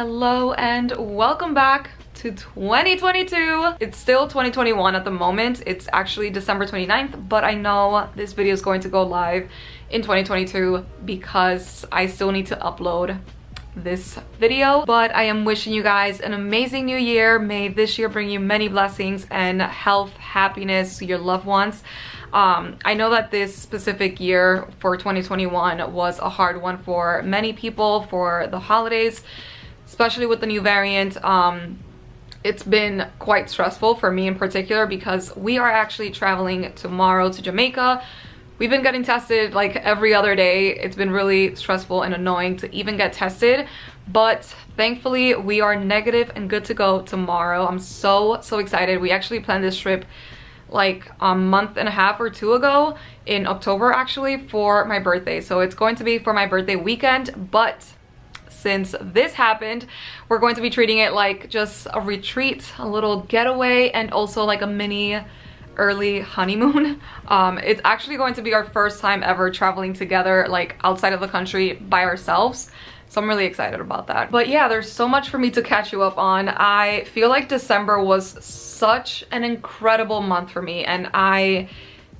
Hello and welcome back to 2022. It's still 2021 at the moment. It's actually December 29th, but I know this video is going to go live in 2022 because I still need to upload this video. But I am wishing you guys an amazing new year. May this year bring you many blessings and health, happiness to your loved ones. I know that this specific year for 2021 was a hard one for many people for the holidays, especially with the new variant. It's been quite stressful for me in particular because we are actually traveling tomorrow to Jamaica. We've been getting tested like every other day. It's been really stressful and annoying to even get tested, but thankfully we are negative and good to go tomorrow. I'm so excited. We actually planned this trip like a month and a half or two ago in October actually for my birthday. So it's going to be for my birthday weekend, but since this happened, we're going to be treating it like just a retreat, a little getaway, and also like a mini early honeymoon. It's actually going to be our first time ever traveling together like outside of the country by ourselves. So I'm really excited about that. But yeah, there's so much for me to catch you up on. I feel like December was such an incredible month for me, and I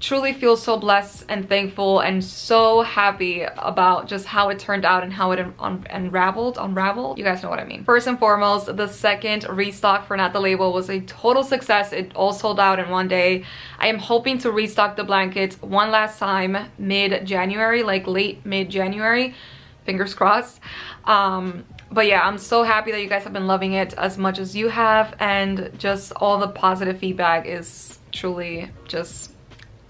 truly feel so blessed and thankful and so happy about just how it turned out and how it unraveled. You guys know what I mean. First and foremost, the second restock for Nathalie was a total success. It all sold out in one day. I am hoping to restock the blankets one last time mid-January, like late mid-January. Fingers crossed. But yeah, I'm so happy that you guys have been loving it as much as you have, and just all the positive feedback is truly just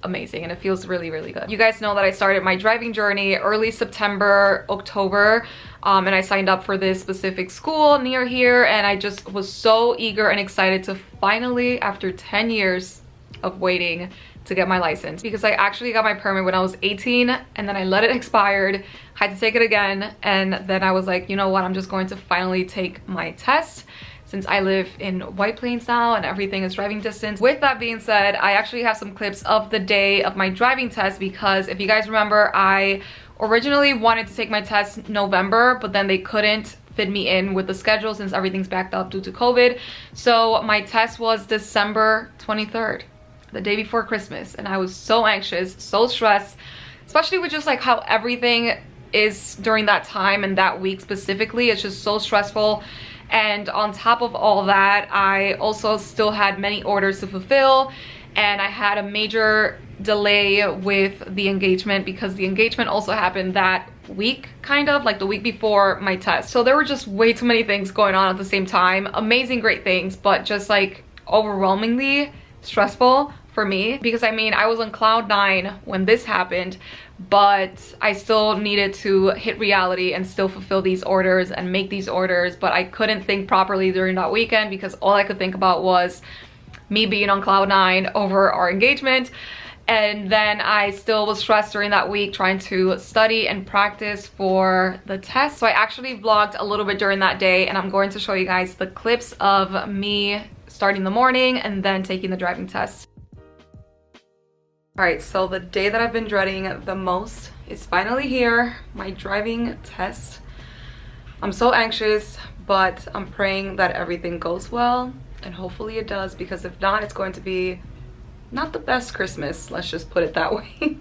amazing, and it feels really good. You guys know that I started my driving journey early September, October, and I signed up for this specific school near here, and I just was so eager and excited to finally, after 10 years of waiting, to get my license, because I actually got my permit when I was 18 and then I let it expired, had to take it again, and then I was like, you know what, I'm just going to finally take my test since I live in White Plains now and everything is driving distance. With that being said, I actually have some clips of the day of my driving test, because if you guys remember, I originally wanted to take my test November, but then they couldn't fit me in with the schedule since everything's backed up due to COVID. So my test was December 23rd, the day before Christmas, and I was so anxious, so stressed, especially with just like how everything is during that time and that week specifically. It's just so stressful. And on top of all that, I also still had many orders to fulfill, and I had a major delay with the engagement because the engagement also happened that week, kind of like the week before my test. So there were just way too many things going on at the same time. Amazing, great things, but just like overwhelmingly stressful for me, because I mean, I was on cloud 9 when this happened, but I still needed to hit reality and still fulfill these orders and make these orders. But I couldn't think properly during that weekend because all I could think about was me being on cloud 9 over our engagement. And then I still was stressed during that week trying to study and practice for the test. So I actually vlogged a little bit during that day, and I'm going to show you guys the clips of me starting the morning and then taking the driving test. Alright, so the day that I've been dreading the most is finally here, my driving test. I'm so anxious, but I'm praying that everything goes well, and hopefully it does, because if not, it's going to be not the best Christmas, let's just put it that way.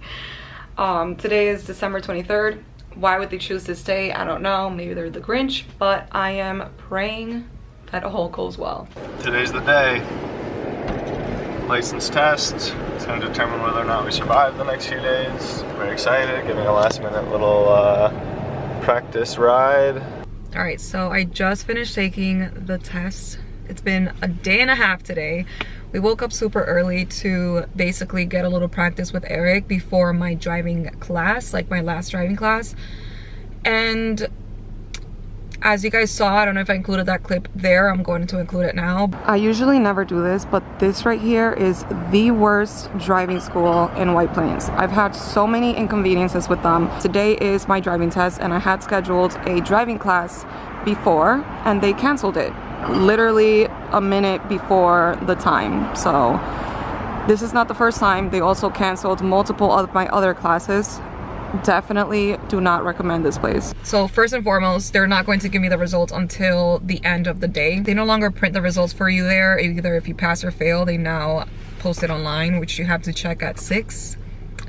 Today is December 23rd. Why would they choose this day? I don't know, maybe they're the Grinch, but I am praying that all goes well. Today's the day. License test. It's going to determine whether or not we survive the next few days. Very excited, giving a last minute little practice ride. All right, so I just finished taking the test. It's been a day and a half today. We woke up super early to basically get a little practice with Eric before my driving class, like my last driving class. And as you guys saw, I don't know if I included that clip there, I'm going to include it now. I usually never do this, but this right here is the worst driving school in White Plains. I've had so many inconveniences with them. Today is my driving test, and I had scheduled a driving class before, and they canceled it literally a minute before the time. So this is not the first time. They also canceled multiple of my other classes definitely do not recommend this place. So first and foremost, they're not going to give me the results until the end of the day. They no longer print the results for you there. Either if you pass or fail, they now post it online, which you have to check at 6.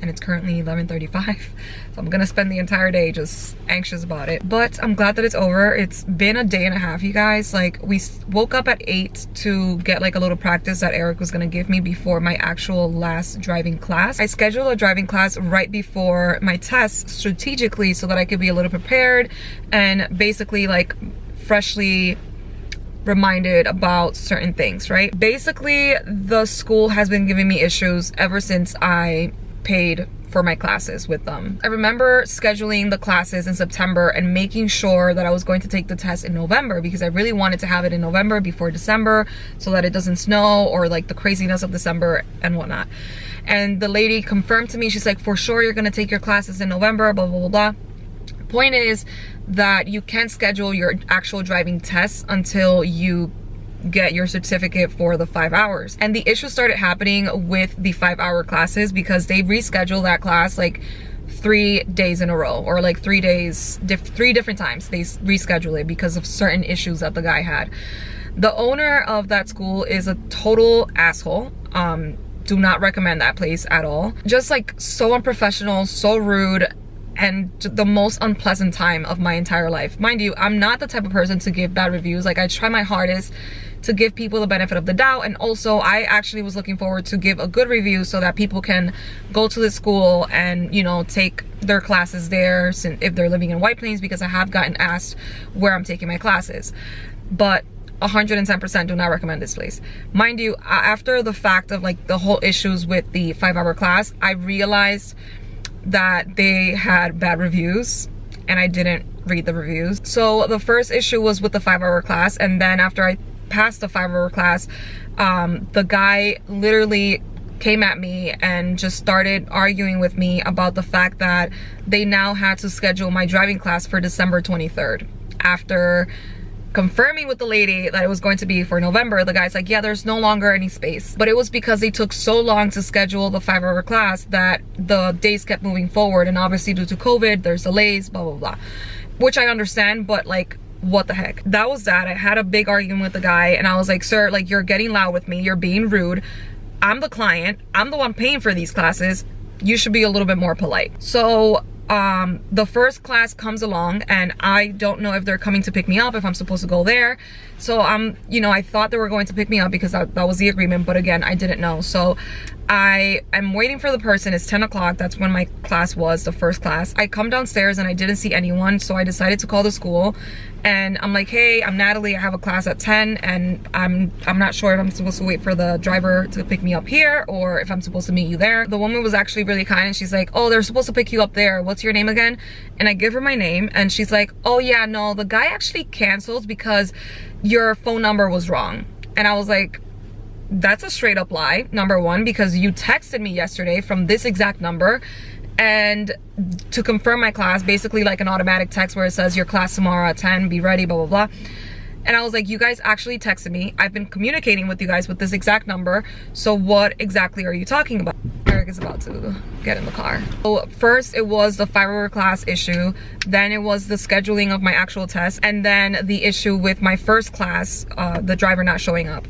And it's currently 11:35, so I'm gonna spend the entire day just anxious about it. But I'm glad that it's over. It's been a day and a half, you guys. Like, we woke up at 8 to get like a little practice that Eric was gonna give me before my actual last driving class. I scheduled a driving class right before my test strategically so that I could be a little prepared and basically like freshly reminded about certain things, right? Basically, the school has been giving me issues ever since I paid for my classes with them. I remember scheduling the classes in September and making sure that I was going to take the test in November because I really wanted to have it in November before December so that it doesn't snow or like the craziness of December and whatnot. And the lady confirmed to me, she's like, for sure you're gonna take your classes in November, blah, blah, blah, blah. Point is that you can't schedule your actual driving tests until you get your certificate for the 5 hours. And the issue started happening with the 5-hour classes because they rescheduled that class like 3 days in a row, or like 3 days, 3 different times they reschedule it because of certain issues that the guy had. The owner of that school is a total asshole. Do not recommend that place at all. Just like so unprofessional, so rude, and the most unpleasant time of my entire life. Mind you, I'm not the type of person to give bad reviews. Like, I try my hardest to give people the benefit of the doubt, and also I actually was looking forward to give a good review so that people can go to the school and, you know, take their classes there if they're living in White Plains, because I have gotten asked where I'm taking my classes. But 110% do not recommend this place. Mind you, after the fact of like the whole issues with the 5-hour class, I realized that they had bad reviews and I didn't read the reviews. So the first issue was with the 5-hour class, and then after I passed the 5-hour class, the guy literally came at me and just started arguing with me about the fact that they now had to schedule my driving class for December 23rd. After confirming with the lady that it was going to be for November, the guy's like, yeah, there's no longer any space. But it was because they took so long to schedule the 5-hour class that the days kept moving forward, and obviously due to COVID there's delays, blah blah blah, which I understand, but like, what the heck. That was that. I had a big argument with the guy and I was like, sir, like, you're getting loud with me, you're being rude. I'm the client, I'm the one paying for these classes, you should be a little bit more polite. So the first class comes along and I don't know if they're coming to pick me up, if I'm supposed to go there. So you know, I thought they were going to pick me up because that was the agreement, but again, I didn't know. So I'm waiting for the person. It's 10 o'clock. That's when my class was, the first class. I come downstairs and I didn't see anyone, so I decided to call the school. And I'm like, hey, I'm Natalie, I have a class at 10 and I'm not sure if I'm supposed to wait for the driver to pick me up here or if I'm supposed to meet you there. The woman was actually really kind and she's like, oh, they're supposed to pick you up there. What's your name again? And I give her my name and she's like, oh yeah, no, the guy actually canceled because your phone number was wrong. And I was like, that's a straight up lie, number one, because you texted me yesterday from this exact number and to confirm my class, basically like an automatic text where it says your class tomorrow at 10, be ready, blah, blah, blah. And I was like, you guys actually texted me. I've been communicating with you guys with this exact number. So what exactly are you talking about? Eric is about to get in the car. So first it was the 5-hour class issue. Then it was the scheduling of my actual test. And then the issue with my first class, the driver not showing up.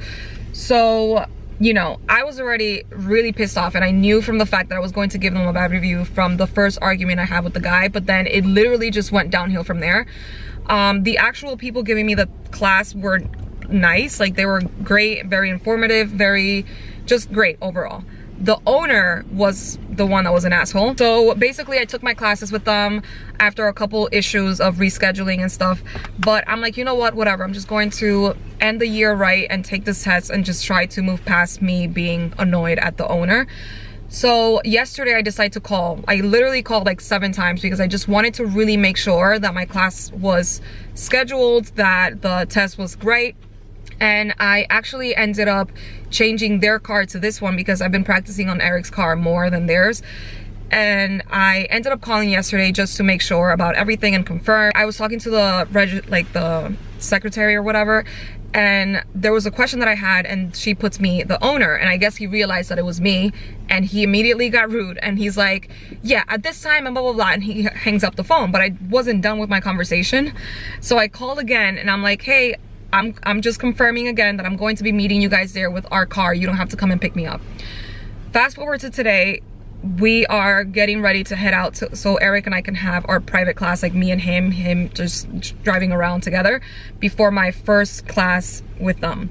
So, you know, I was already really pissed off and I knew from the fact that I was going to give them a bad review from the first argument I had with the guy, but then it literally just went downhill from there. The actual people giving me the class were nice, like they were great, very informative, very just great overall. The owner was the one that was an asshole. So basically I took my classes with them after a couple issues of rescheduling and stuff, but I'm like, you know what, whatever, I'm just going to end the year right and take this test and just try to move past me being annoyed at the owner. So yesterday I decided to call. I literally called like 7 times because I just wanted to really make sure that my class was scheduled, that the test was great. And I actually ended up changing their car to this one because I've been practicing on Eric's car more than theirs. And I ended up calling yesterday just to make sure about everything and confirm. I was talking to the secretary or whatever, and there was a question that I had, and she puts me the owner, and I guess he realized that it was me, and he immediately got rude, and he's like, yeah, at this time, and blah blah blah, and he hangs up the phone. But I wasn't done with my conversation, so I called again, and I'm like, hey, I'm just confirming again that I'm going to be meeting you guys there with our car. You don't have to come and pick me up. Fast forward to today, we are getting ready to head out so Eric and I can have our private class, like me and him just driving around together before my first class with them.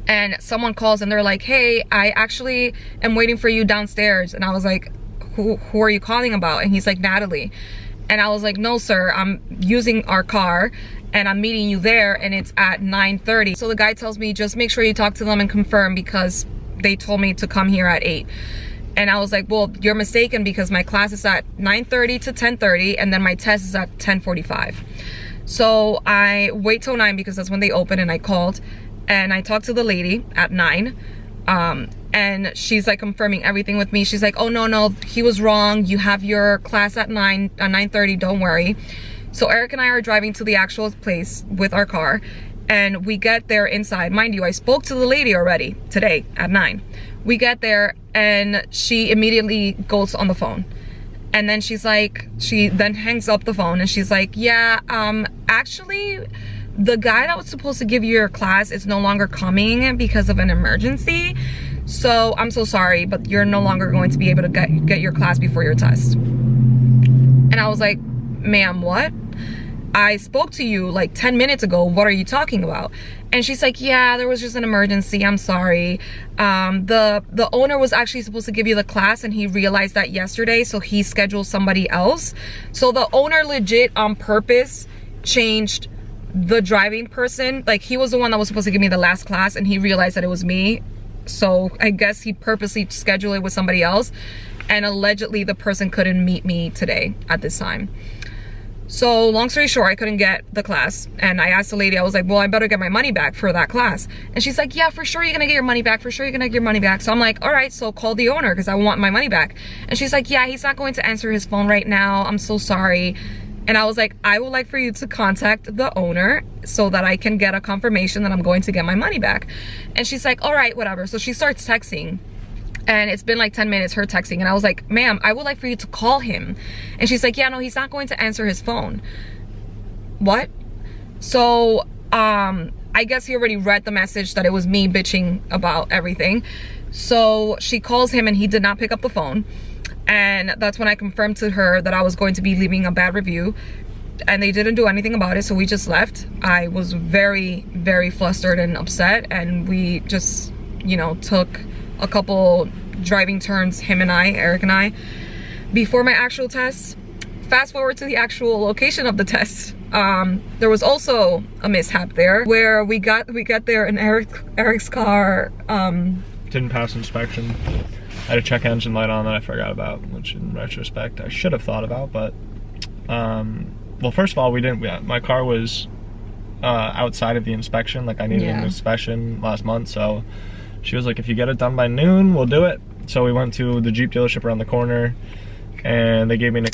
And someone calls and they're like, hey, I actually am waiting for you downstairs. And I was like, who are you calling about? And he's like, Natalie. And I was like, no sir, I'm using our car and I'm meeting you there, and it's at 9:30. So the guy tells me, just make sure you talk to them and confirm, because they told me to come here at 8. And I was like, well, you're mistaken, because my class is at 9:30 to 10:30, and then my test is at 10:45. So I wait till 9 because that's when they open, and I called and I talked to the lady at 9. And she's like confirming everything with me. She's like, oh no, he was wrong. You have your class at 9:30, don't worry. So Eric and I are driving to the actual place with our car, and we get there inside. Mind you, I spoke to the lady already today at 9. We get there and she immediately goes on the phone. And then she's like, she then hangs up the phone and she's like, yeah, actually, the guy that was supposed to give you your class is no longer coming because of an emergency. So I'm so sorry, but you're no longer going to be able to get your class before your test. And I was like, ma'am, what? I spoke to you like 10 minutes ago. What are you talking about? And she's like, yeah, there was just an emergency. I'm sorry. The owner was actually supposed to give you the class, and he realized that yesterday, so he scheduled somebody else. So the owner legit on purpose changed the driving person. Like, he was the one that was supposed to give me the last class, and he realized that it was me. So I guess he purposely scheduled it with somebody else, and allegedly the person couldn't meet me today at this time. So long story short, I couldn't get the class, and I asked the lady, I was like, well, I better get my money back for that class. And she's like, yeah, for sure you're gonna get your money back, for sure you're gonna get your money back. So I'm like, all right, so call the owner because I want my money back. And she's like, yeah, he's not going to answer his phone right now, I'm so sorry. And I was like, I would like for you to contact the owner so that I can get a confirmation that I'm going to get my money back. And she's like, all right, whatever. So she starts texting, and it's been like 10 minutes her texting, and I was like, ma'am, I would like for you to call him. And she's like, yeah, no, he's not going to answer his phone. What? So I guess he already read the message that it was me bitching about everything. So she calls him, and he did not pick up the phone. And that's when I confirmed to her that I was going to be leaving a bad review, and they didn't do anything about it, so we just left. I was very, very flustered and upset, and we just, you know, took a couple driving turns, him and I, Eric and I, before my actual test. Fast forward to the actual location of the test. There was also a mishap there where we got there and Eric's car didn't pass inspection. I had a check engine light on that I forgot about, which in retrospect I should have thought about, but well, first of all, my car was outside of the inspection. Like, I needed an inspection last month, so she was like, if you get it done by noon, we'll do it. So we went to the Jeep dealership around the corner, and they gave me an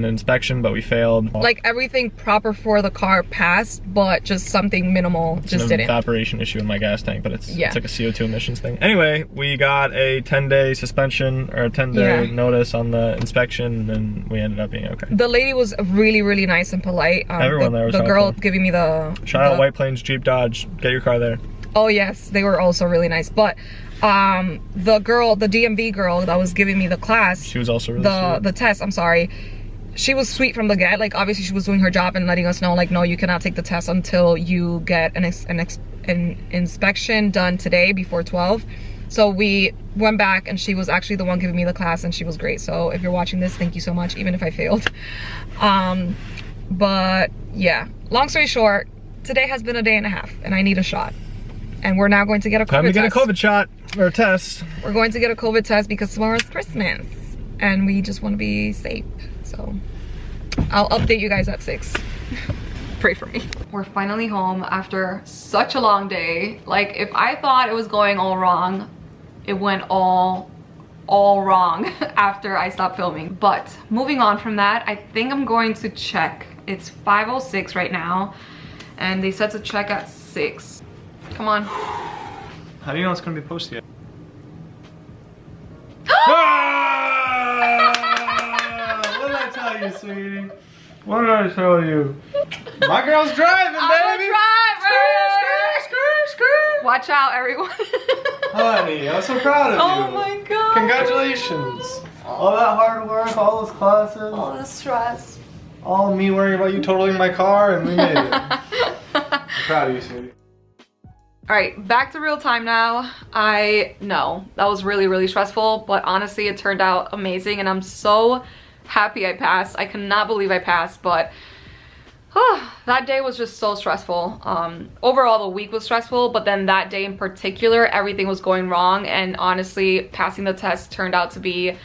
inspection, but we failed. Like, everything proper for the car passed, but just something minimal just didn't. It's an evaporation issue in my gas tank, but it's like a CO2 emissions thing. Anyway, we got a 10-day suspension, or a 10-day notice on the inspection, and we ended up being okay. The lady was really, really nice and polite. Everyone there was the girl helpful. giving me Shout out White Plains Jeep Dodge. Get your car there. Oh yes, they were also really nice. But the DMV girl that was giving me the class, she was also really sweet. The test, I'm sorry, she was sweet from the get. Like, obviously she was doing her job and letting us know, like, no, you cannot take the test until you get an inspection done today before 12. So we went back, and she was actually the one giving me the class, and she was great. So if you're watching this, thank you so much, even if I failed. But yeah, long story short, today has been a day and a half, and I need a shot. And we're now going to get a COVID test. Time to get a COVID shot, or a test. We're going to get a COVID test because tomorrow's Christmas, and we just want to be safe. So I'll update you guys at 6. Pray for me. We're finally home after such a long day. Like, if I thought it was going all wrong, it went all wrong after I stopped filming. But moving on from that, I think I'm going to check. It's 5:06 right now. and they said to check at 6. Come on. How do you know it's gonna be posted yet? What did I tell you, sweetie? What did I tell you? My girl's driving, baby! Watch out, everyone. Honey, I'm so proud of you. Oh my god. Congratulations. All that hard work, all those classes. All the stress. All me worrying about you totaling my car, and we made it. I'm proud of you, sweetie. Alright, back to real time now. I know that was really stressful, but honestly it turned out amazing and I'm so happy I passed. I cannot believe I passed, but that day was just so stressful. Overall the week was stressful, but then that day in particular everything was going wrong, and honestly passing the test turned out to be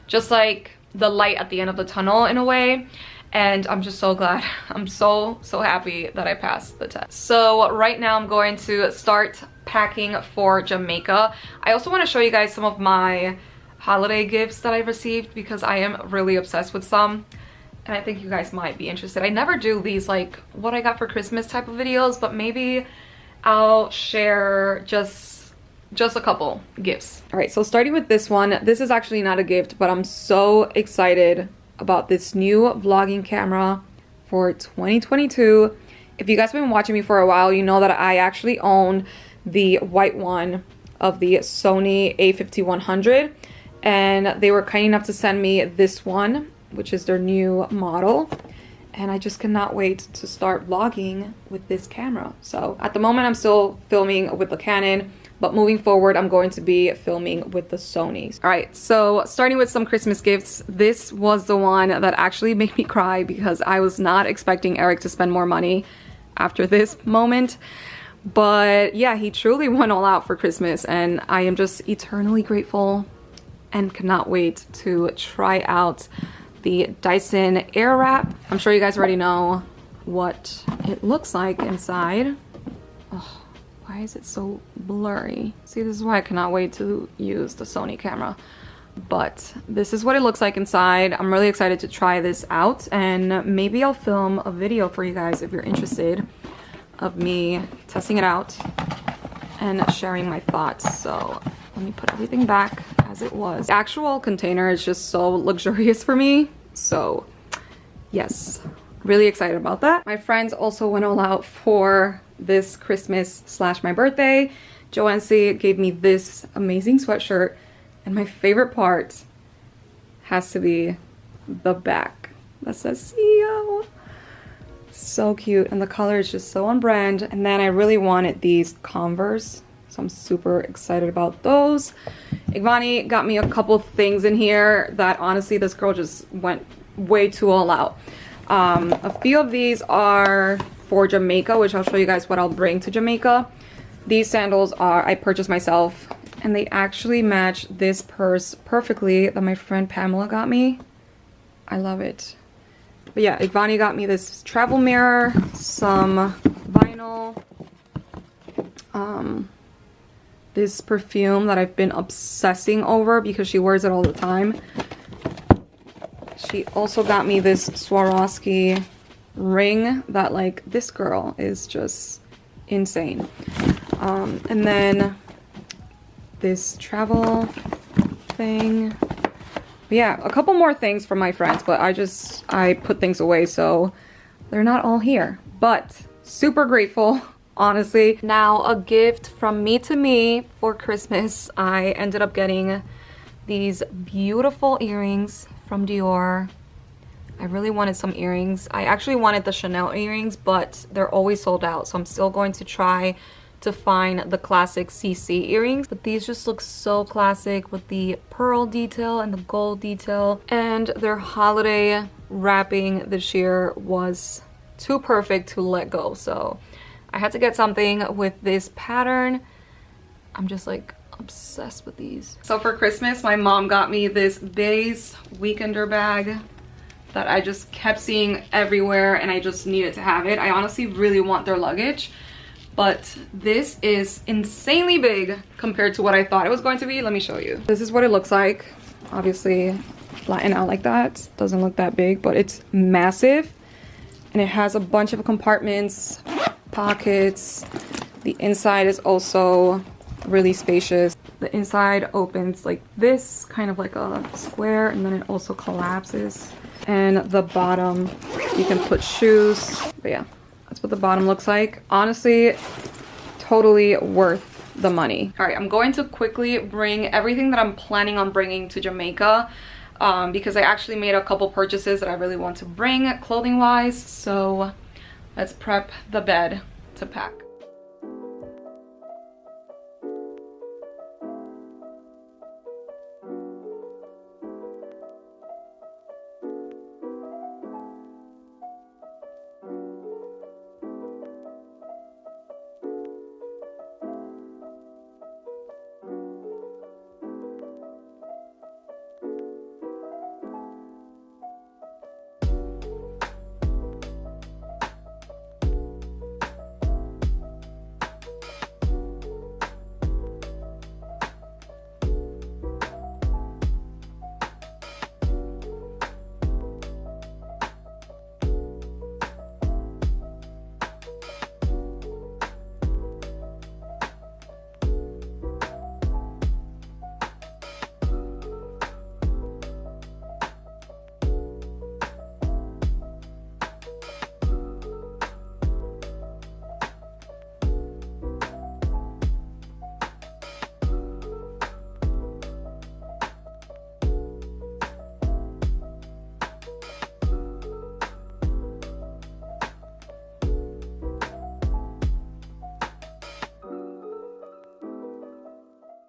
just like the light at the end of the tunnel in a way. And I'm just so glad. I'm so happy that I passed the test. So right now I'm going to start packing for Jamaica. I also want to show you guys some of my holiday gifts that I've received because I am really obsessed with some. And I think you guys might be interested. I never do these like what I got for Christmas type of videos, but maybe I'll share just a couple gifts. All right, so starting with this one. This is actually not a gift, but I'm so excited about this new vlogging camera for 2022. If you guys have been watching me for a while, you know that I actually own the white one of the Sony a5100, and they were kind enough to send me this one, which is their new model, and I just cannot wait to start vlogging with this camera. So at the moment I'm still filming with the Canon, but moving forward I'm going to be filming with the Sonys. All right, so starting with some Christmas gifts, this was the one that actually made me cry because I was not expecting Eric to spend more money after this moment. But yeah, he truly went all out for Christmas, and I am just eternally grateful and cannot wait to try out the Dyson Airwrap. I'm sure you guys already know what it looks like inside. Oh, why is it so blurry? See, this is why I cannot wait to use the Sony camera. But this is what it looks like inside. I'm really excited to try this out, and maybe I'll film a video for you guys if you're interested of me testing it out and sharing my thoughts. So let me put everything back as it was. The actual container is just so luxurious for me. So yes, really excited about that. My friends also went all out for this Christmas / my birthday. Joancy gave me this amazing sweatshirt, and my favorite part has to be the back that says CEO. So cute, and the color is just so on brand. And then I really wanted these Converse, so I'm super excited about those. Ivani got me a couple things in here that honestly this girl just went way too all out. A few of these are for Jamaica, which I'll show you guys what I'll bring to Jamaica. These sandals I purchased myself, and they actually match this purse perfectly that my friend Pamela got me. I love it. But yeah, Ivani got me this travel mirror, some vinyl, this perfume that I've been obsessing over because she wears it all the time. She also got me this Swarovski ring that, like, this girl is just insane. And then this travel thing. But yeah, a couple more things from my friends, but I put things away, so they're not all here. But super grateful, honestly. Now, a gift from me to me for Christmas. I ended up getting these beautiful earrings from Dior. I really wanted some earrings. I actually wanted the Chanel earrings, but they're always sold out, so I'm still going to try to find the classic CC earrings. But these just look so classic with the pearl detail and the gold detail, and their holiday wrapping this year was too perfect to let go, so I had to get something with this pattern. I'm just like obsessed with these. So for Christmas, my mom got me this beige weekender bag that I just kept seeing everywhere, and I just needed to have it. I honestly really want their luggage, but this is insanely big compared to what I thought it was going to be. Let me show you. This is what it looks like. Obviously flattened out like that. Doesn't look that big, but it's massive, and it has a bunch of compartments pockets. The inside is also really spacious. The inside opens like this, kind of like a square, and then it also collapses. And the bottom, you can put shoes. But yeah, that's what the bottom looks like. Honestly, totally worth the money. All right, I'm going to quickly bring everything that I'm planning on bringing to Jamaica because I actually made a couple purchases that I really want to bring clothing wise. So let's prep the bed to pack.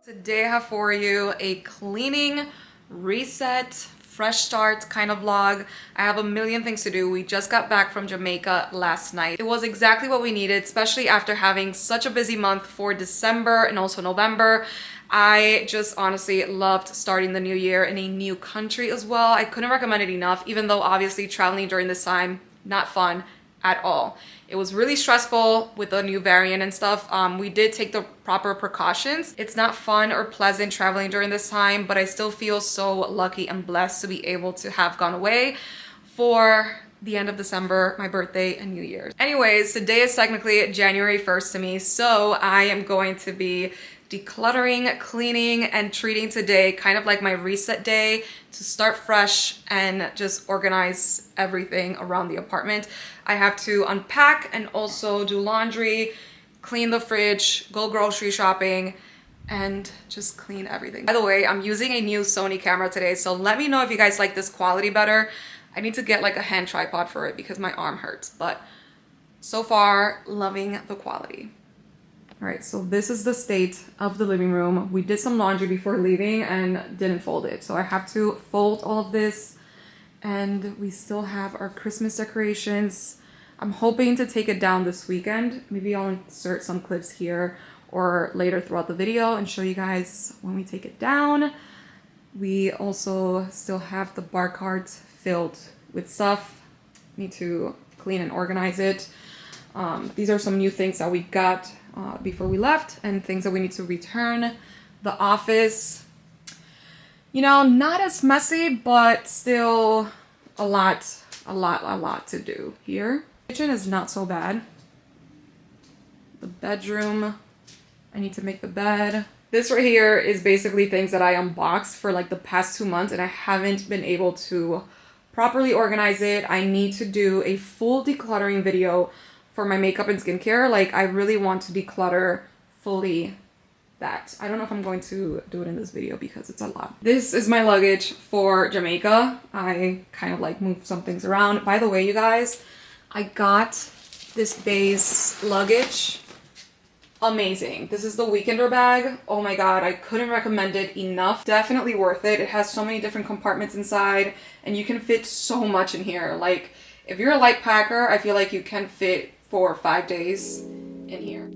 Today I have for you a cleaning, reset, fresh start kind of vlog. I have a million things to do. We just got back from Jamaica last night. It was exactly what we needed, especially after having such a busy month for December and also November. I just honestly loved starting the new year in a new country as well. I couldn't recommend it enough, even though obviously traveling during this time, not fun at all. It was really stressful with the new variant and stuff. We did take the proper precautions. It's not fun or pleasant traveling during this time, but I still feel so lucky and blessed to be able to have gone away for the end of December, my birthday, and New Year's. Anyways, today is technically January 1st to me, so I am going to be decluttering, cleaning, and treating today kind of like my reset day to start fresh and just organize everything around the apartment. I have to unpack and also do laundry, clean the fridge, go grocery shopping, and just clean everything. By the way, I'm using a new Sony camera today, so let me know if you guys like this quality better. I need to get like a hand tripod for it because my arm hurts, but so far, loving the quality. All right, so this is the state of the living room. We did some laundry before leaving and didn't fold it. So I have to fold all of this, and we still have our Christmas decorations. I'm hoping to take it down this weekend. Maybe I'll insert some clips here or later throughout the video and show you guys when we take it down. We also still have the bar carts filled with stuff. Need to clean and organize it. These are some new things that we got before we left and things that we need to return. The office, you know, not as messy, but still a lot to do here. Kitchen is not so bad. The bedroom, I need to make the bed. This right here is basically things that I unboxed for like the past 2 months and I haven't been able to properly organize it. I need to do a full decluttering video for my makeup and skincare. Like, I really want to declutter fully that. I don't know if I'm going to do it in this video because it's a lot. This is my luggage for Jamaica. I kind of like moved some things around. By the way, you guys, I got this base luggage. Amazing. This is the Weekender bag. Oh my god, I couldn't recommend it enough. Definitely worth it. It has so many different compartments inside and you can fit so much in here. Like, if you're a light packer, I feel like you can fit 4 or 5 days in here.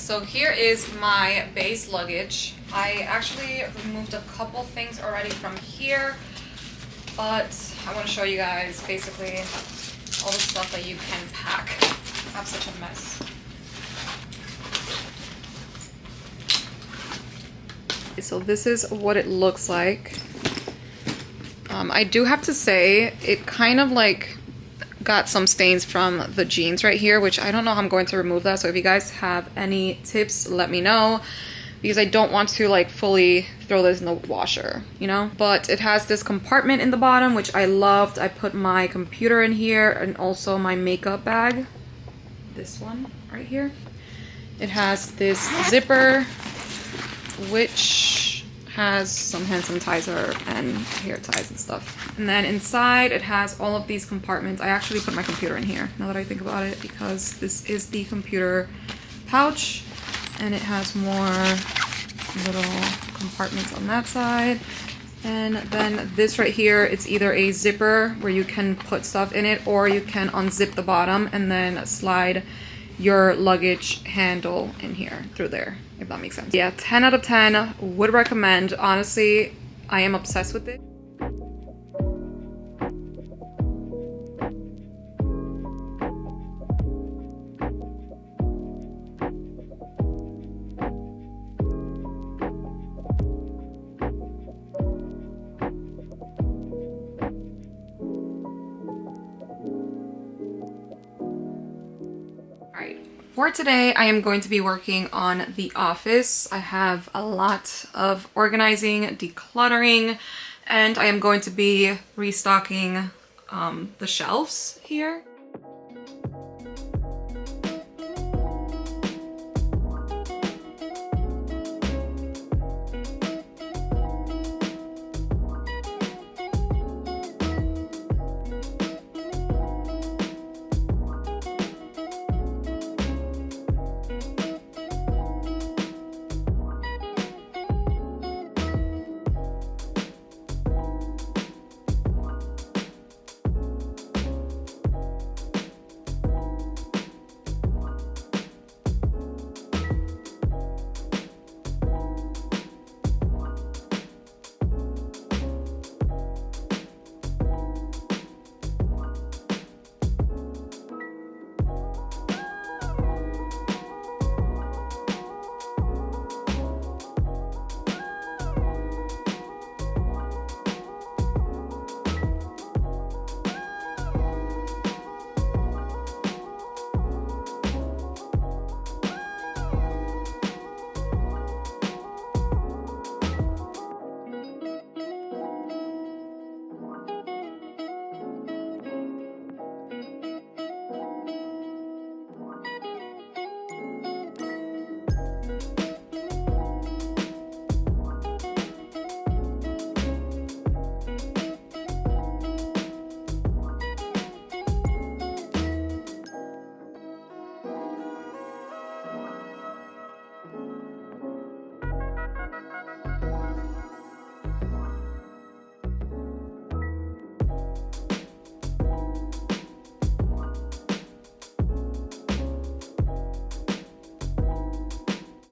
so here is my base luggage. I actually removed a couple things already from here, but I want to show you guys basically all the stuff that you can pack. I have such a mess. So this is what it looks like. I do have to say, it kind of like got some stains from the jeans right here, which I don't know how I'm going to remove that. So if you guys have any tips, let me know, because I don't want to like fully throw this in the washer, you know? But it has this compartment in the bottom, which I loved. I put my computer in here and also my makeup bag. This one right here. It has this zipper, which has some hand sanitizer and hair ties and stuff. And then inside it has all of these compartments. I actually put my computer in here, now that I think about it, because this is the computer pouch, and it has more little compartments on that side. And then this right here, it's either a zipper where you can put stuff in it, or you can unzip the bottom and then slide your luggage handle in here through there, if that makes sense. Yeah, 10 out of 10, would recommend. Honestly, I am obsessed with it. For today, I am going to be working on the office. I have a lot of organizing, decluttering, and I am going to be restocking the shelves here.